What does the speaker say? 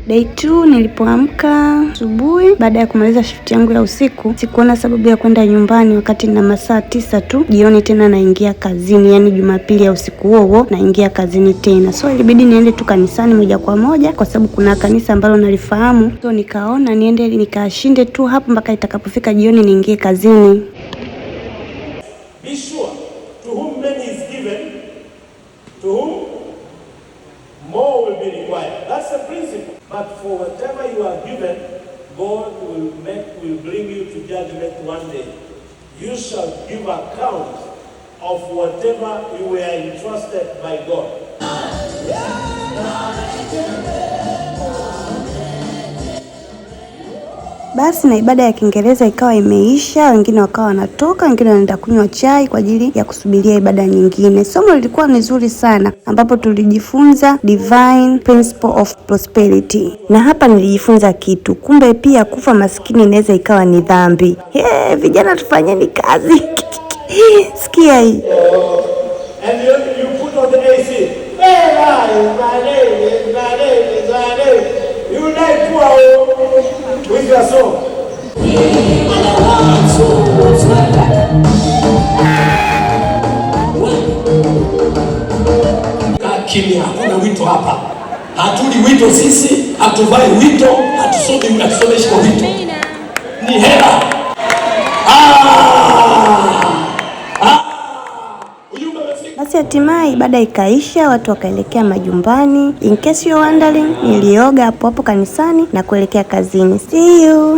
Day 2 nilipoamka asubuhi baada ya kumaliza shift yangu ya usiku, sikuona sababu ya kwenda nyumbani wakati nina masaa 9 tu jioni tena naingia kazini, yani Jumapili ya usiku huo naingia kazini tena. So ilibidi niende tu kanisani moja kwa moja kwa sababu kuna kanisa ambalo nalifahamu. So nikaona niende nikashinde tu hapo mpaka itakapofika jioni niingie kazini. Be sure to whom many is given, to whom more will be required. That's the principle. But for whatever you are given, God will bring you to judgment one day. You shall give account of whatever you were entrusted by God. Basi na ibada ya Kiingereza ikawa imeisha, wengine wakawa wanatoka, wengine wanaenda kunywa chai kwa ajili ya kusubiria ibada nyingine. Somo lilikuwa nzuri sana ambapo tulijifunza divine principle of prosperity. Na hapa nilijifunza kitu, kumbe pia kufa maskini inaweza ikawa ni dhambi. Vijana tufanyeni kazi. Sikia hii. And you put on the AC. You like to with your song. Kimya, hakuna wito hapa. Hatuli wito sisi, hatuvai wito, hatusomeshi kwa wito. Ni hela. Basi hatimaye ibada ikaisha, watu wakaelekea majumbani. In case you're wondering, nilioga hapo hapo kanisani na kuelekea kazini. See you.